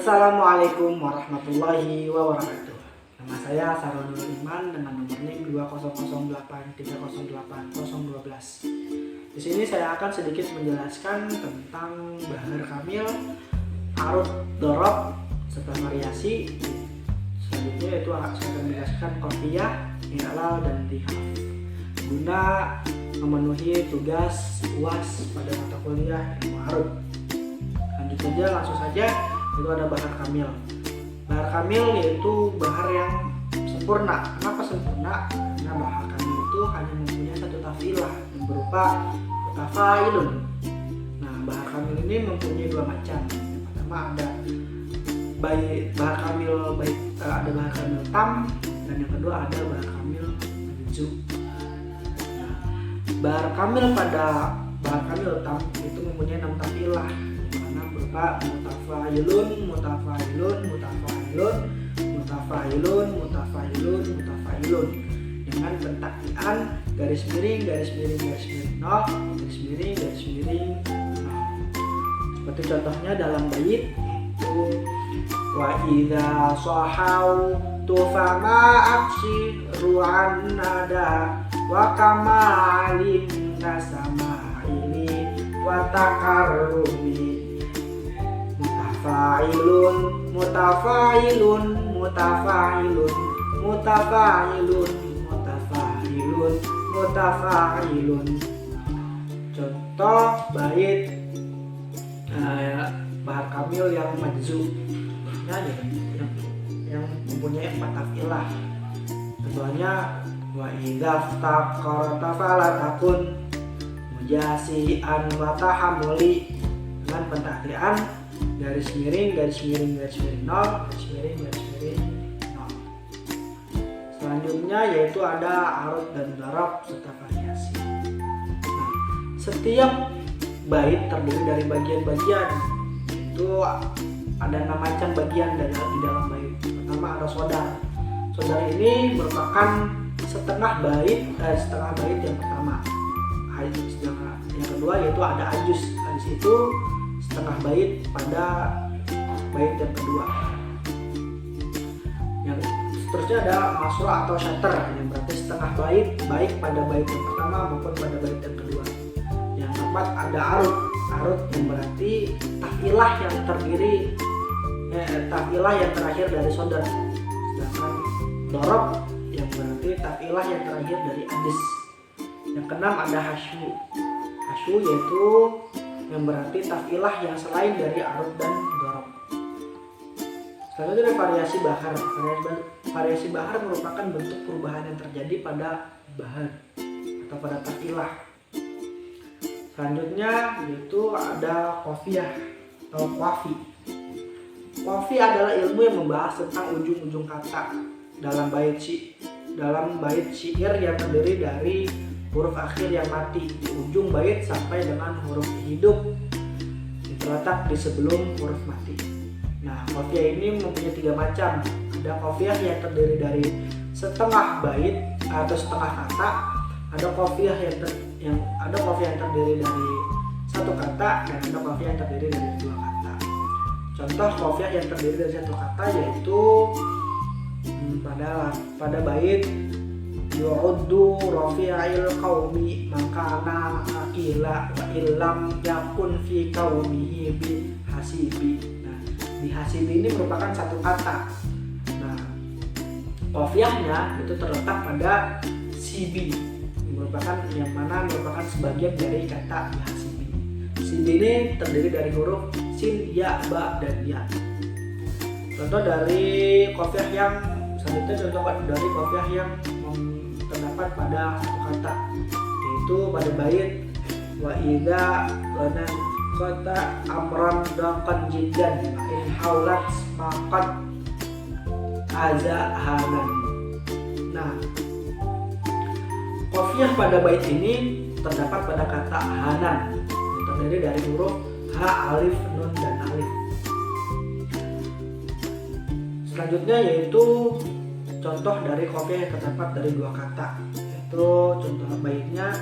Assalamualaikum warahmatullahi wabarakatuh. Nama saya Sarul Iman dengan nomor NIM 20083080012. Di sini saya akan sedikit menjelaskan tentang bahar kamil, arud, dorob, serta variasi. Selanjutnya itu saya akan menjelaskan qafiyah, i'lal, dan dhihaf guna memenuhi tugas UAS pada mata kuliah ilmu arud. Lanjut saja, langsung saja. Itu ada bahar kamil. Bahar kamil yaitu bahar yang sempurna. Kenapa sempurna? Karena bahar kamil itu hanya mempunyai satu tafilah yang berupa mutafailun. Nah, bahar kamil ini mempunyai dua macam. Yang pertama ada bahar kamil ada bahar kamil tam, dan yang kedua ada bahar kamil manju. Nah, bahar kamil pada bahar kamil tam itu mempunyai 6 tafilah, berupa mutafailun, mutafailun, mutafailun, mutafailun, mutafailun, mutafailun dengan pentakian garis miring, garis miring, garis miring, nol, garis miring, garis miring, nol. Seperti contohnya dalam bait itu wa idza sahau tufama aksiru an nada wa kamalin nasama ini wa takarrumi mutafailun, mutafailun, mutafailun, mutafailun, mutafailun, mutafailun. Contoh bait bahar kamil yang majzu, yang mempunyai 4 tafilah. Contohnya wa idza ftaqarta fala takun mujasian wa tahammuli dengan pentakian garis miring, garis miring, garis miring, nol, garis miring, garis miring, nol. Selanjutnya yaitu ada arud dan dorob serta variasi. Nah, setiap bait terdiri dari bagian-bagian. Itu ada 6 macam bagian di dalam bait. Pertama ada sodar. Sodar ini merupakan setengah bait yang pertama. Yang kedua yaitu ada ajus. Ajus itu setengah bait pada bait yang kedua. Yang seterusnya ada masroh atau syater, yang berarti setengah bait baik pada bait yang pertama maupun pada bait yang kedua. Yang keempat ada arud. Arud yang berarti tafilah yang terakhir dari sodar. Sedangkan dorob yang berarti tafilah yang terakhir dari adis. Yang keenam ada hasyu. Hasyu yaitu yang berarti tafilah yang selain dari arud dan dorob. Selanjutnya ada variasi bahar. Variasi bahar merupakan bentuk perubahan yang terjadi pada bahar atau pada tafilah. Selanjutnya yaitu ada qafiyah atau qafi. Qafi adalah ilmu yang membahas tentang ujung-ujung kata dalam bait syair yang terdiri dari huruf akhir yang mati di ujung bait sampai dengan huruf hidup terletak di sebelum huruf mati. Nah, qafiyah ini mempunyai 3 macam. Ada qafiyah yang terdiri dari setengah bait atau setengah kata. Ada qafiyah yang terdiri dari 1 kata, dan ada qafiyah yang terdiri dari 2 kata. Contoh qafiyah yang terdiri dari 1 kata yaitu pada bait yu'uddu rafi'il qaumi makana akila wa illam yakun fi qaumihi bi hasibi. Nah, bi hasibi ini merupakan 1 kata. Nah, qafiyahnya itu terletak pada sibi, yang mana merupakan sebagian dari kata bi hasibi. Sibi ini terdiri dari huruf sin, ya, ba, dan ya. Contoh dari qafiyah yang terdapat pada 1 kata, yaitu pada bait wa idza qanan qata amran daqan jiddan in haulat maqad azahanan. Nah, qafiyah pada bait ini terdapat pada kata hanan yang terdiri dari huruf ha, alif, nun, dan alif. Selanjutnya yaitu contoh dari qafiyah yang terdapat dari 2 kata, yaitu contoh baitnya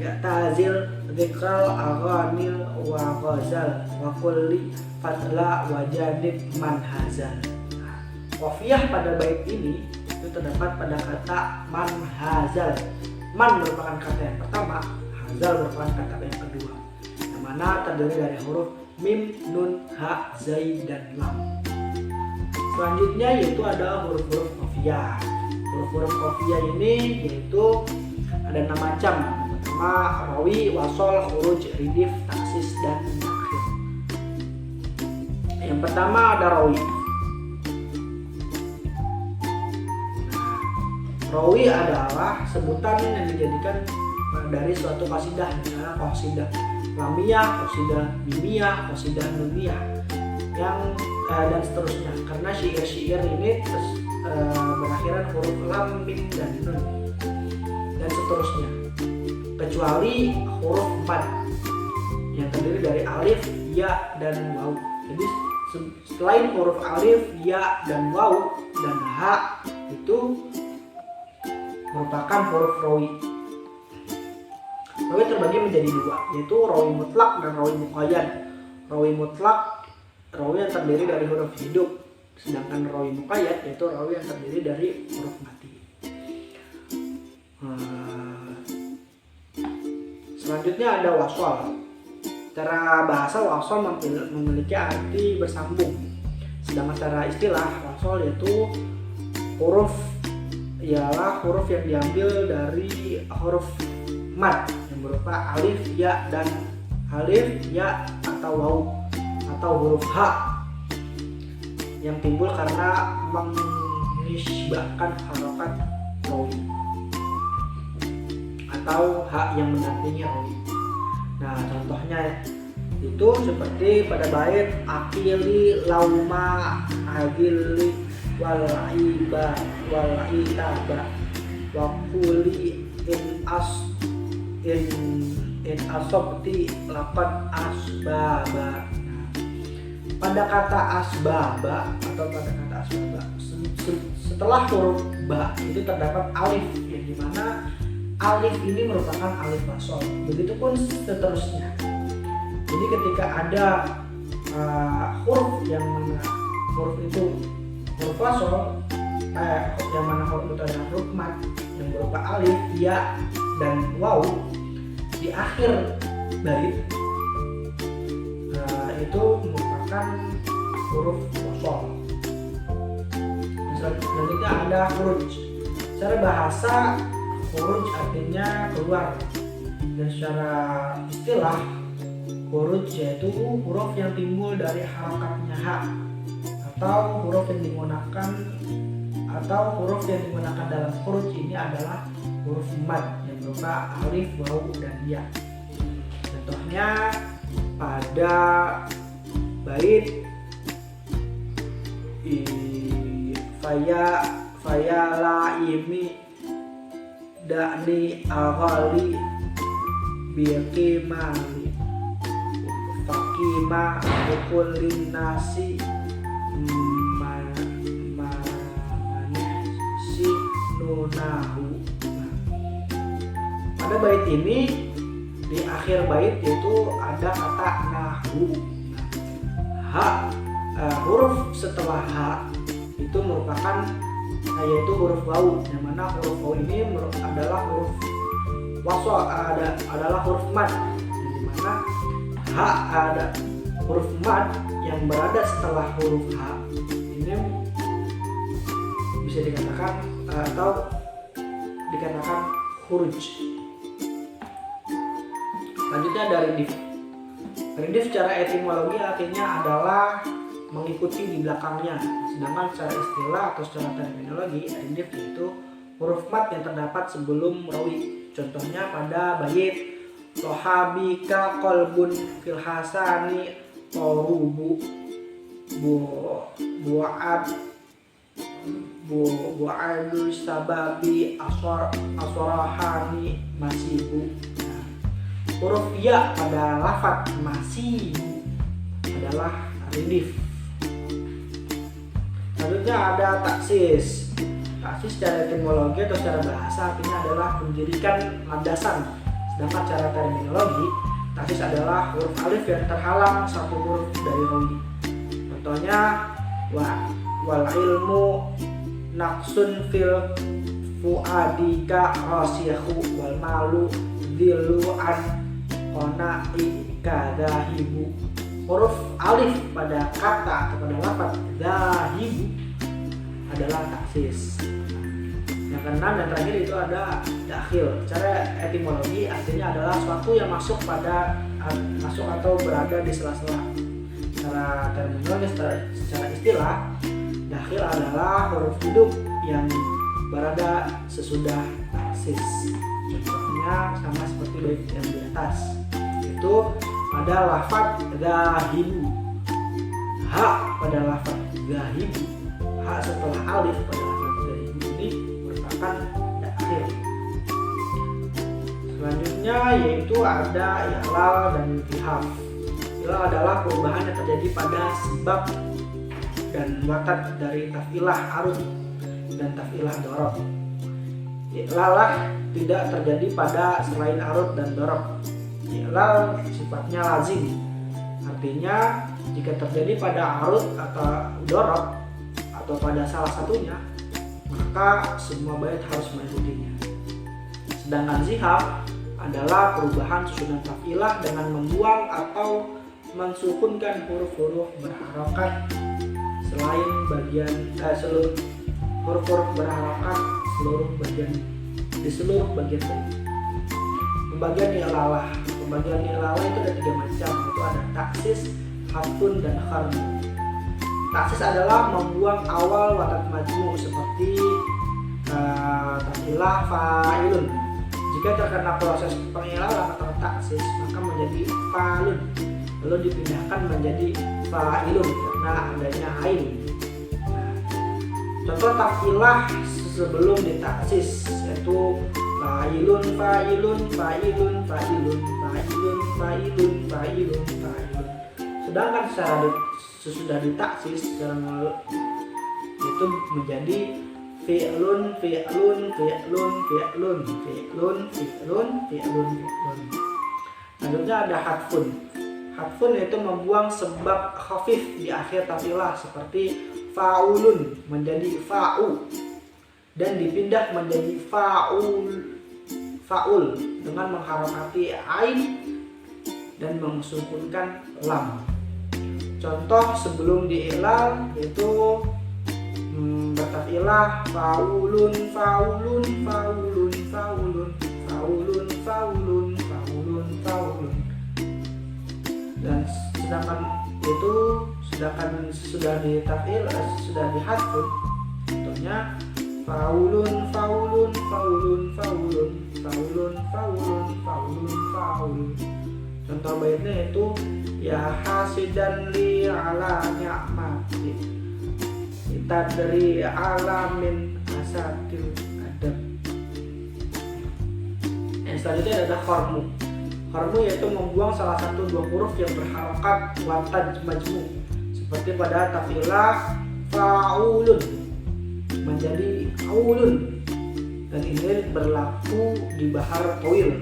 ya tazil dzikral aghanil wa ghazal wa kulli fadla wa janib manhazal. Qafiyah pada bait ini itu terdapat pada kata manhazal. Man merupakan kata yang pertama, hazal merupakan kata yang kedua, yang mana terdiri dari huruf mim, nun, ha, zai, dan lam. Selanjutnya yaitu ada huruf-huruf qafiyah. Huruf-huruf qafiyah ini yaitu ada 6 macam. Pertama rawi, wasol, khuruj, ridif, taksis, dan akhir. Yang pertama ada rawi. Rawi adalah sebutan yang dijadikan dari suatu qasidah, misalnya qasidah lamiyah, qasidah mimiyah, qasidah nuniyah, yang dan seterusnya. Karena syair-syair ini berakhiran huruf lam, mim, dan nun, dan seterusnya. Kecuali huruf mad yang terdiri dari alif, ya, dan waw. Jadi selain huruf alif, ya, dan waw, dan ha itu merupakan huruf rawi. Rawi terbagi menjadi 2, yaitu rawi mutlak dan rawi muqayyad. Rawi mutlak, rawi yang terdiri dari huruf hidup, sedangkan rawi muqayyad yaitu rawi yang terdiri dari huruf mati. Selanjutnya ada wasol. Secara bahasa wasol memiliki arti bersambung, sedangkan secara istilah wasol yaitu huruf ialah huruf yang diambil dari huruf mad yang berupa alif, ya, dan alif, ya, atau waw, atau huruf ha yang timbul karena mengisbahkan harokat rawi atau ha yang mendampingi rawi. Nah, contohnya itu seperti pada bait akili lauma agili wal iba wal itaba wa quli in asobti laqad asbaba. Pada kata asbaba atau pada kata asbaba setelah huruf ba itu terdapat alif, yang dimana alif ini merupakan alif wasol. Begitupun seterusnya. Jadi ketika ada huruf yang mana huruf itu huruf wasol, yang mana huruf itu adalah huruf mad yang berupa alif, ya, dan waw di akhir bait, itu merupakan huruf wasol. Selanjutnya ada khuruj. Secara bahasa khuruj artinya keluar, dan secara istilah khuruj yaitu huruf yang timbul dari harakatnya ha, atau huruf yang digunakan dalam khuruj ini adalah huruf mad yang berupa alif, waw, dan ya. Contohnya pada bait faya laimi da'ni aghali biqimali faqima bikulli nasi si nunahu. Pada bait ini di akhir bait yaitu ada kata nahu. Huruf setelah ha itu merupakan yaitu huruf waw, yang mana huruf waw ini adalah huruf wasol, adalah huruf mad, yang dimana ha ada huruf mad yang berada setelah huruf ha ini bisa dikatakan atau dikatakan khuruj. Selanjutnya ada ridif. Ridif secara etimologi artinya adalah mengikuti di belakangnya, sedangkan secara istilah atau secara terminologi ridif itu huruf mad yang terdapat sebelum rawi. Contohnya pada bait tohabika kolbun fil hasani torubu bu'adu sababi asorahani masibu. Huruf ya pada lafaz masibu adalah ridif. Selanjutnya ada taksis. Taksis secara etimologi atau secara bahasa artinya adalah mendirikan landasan, Sedangkan secara terminologi, taksis adalah huruf alif yang terhalang satu huruf dari rawi. Contohnya wal ilmu naqsun fil fuadika rasiyahu wal malu dilu'an qana'i kadahibu. Huruf alif pada kata atau pada lafaz dahibu adalah taksis. Yang keenam dan terakhir itu ada dakhil. Secara etimologi artinya adalah suatu yang masuk atau berada di sela-sela. Secara terminologi, secara istilah, dakhil adalah huruf hidup yang berada sesudah taksis. Contohnya sama seperti bait yang di atas, itu pada lafaz dahibu, ha pada lafaz dahibu, ha setelah alif pada lafaz dahibu ini merupakan dakhil. Selanjutnya yaitu ada i'lal dan ilhaf. I'lal adalah perubahan yang terjadi pada sebab dan watat dari tafilah arud dan tafilah dorob. I'lal tidak terjadi pada selain arud dan dorob. I'lal sifatnya lazim, artinya jika terjadi pada arud atau dorob atau pada salah satunya, maka semua bait harus mengikutinya. Sedangkan zihaf adalah perubahan susunan tafilah dengan membuang atau mensukunkan huruf-huruf berharokat selain bagian seluruh huruf-huruf berharokat di seluruh bagian bait. Pembagian i'lalah itu ada 3 macam, yaitu ada taksis, hafun, dan kharmu. Taksis adalah membuang awal watat majmu seperti tafilah fa'ilun. Jika terkena proses pengilalan atau taksis, maka menjadi fa'ilun, lalu dipindahkan menjadi fa'ilun karena adanya ain. Contoh tafilah sebelum ditaksis yaitu fa'ilun fa'ilun fa'ilun fa'ilun fa'ilun fa'ilun fa'ilun fa'ilun. Sedangkan sesudah ditaksis itu menjadi fi'lun fi'lun fi'lun fi'lun fi'lun fi'lun fi'lun fi'lun. Selanjutnya ada hatfun. Hatfun yaitu membuang sebab khafif di akhir tafilah seperti fa'ulun menjadi fa'u dan dipindah menjadi fa'ul dengan mengharokati ain dan mensukunkan lam. Contoh sebelum di'lal yaitu bertafilah fa'ulun fa'ulun fa'ulun fa'ulun fa'ulun fa'ulun fa'ulun fa'ulun. Dan sedangkan sudah ditafil sudah dihatfun, contohnya faulun faulun faulun faulun faulun faulun faulun faulun. Contoh baitnya itu ya hasidan li ala ni'mati tadri alamin asatil adab. Yang selanjutnya adalah kharmu. Kharmu yaitu membuang salah satu 2 huruf yang berharokat wataj majmu seperti pada tafilah fa'ulun menjadi aulun, dan ini berlaku di bahar tawil.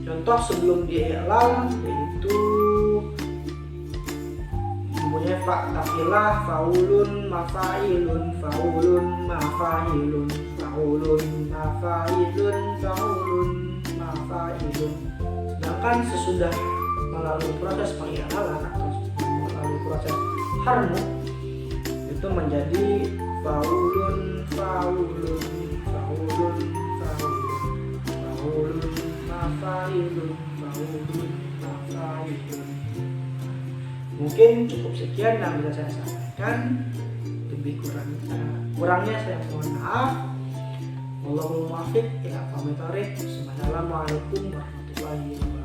Contoh sebelum di'lal yaitu mempunyai tafilah faulun mafailun faulun mafailun faulun mafailun faulun mafailun. Sedangkan sesudah melalui proses pengi'lalan atau melalui proses harmu itu menjadi faulun faulun faulun faulun faulun mafailun faulun mafailun. Mungkin cukup sekian yang bisa saya sampaikan. Lebih kurangnya saya mohon maaf. Wallahul muwaffiq ila aqwamit thoriq. Wassalamualaikum warahmatullahi wabarakatuh.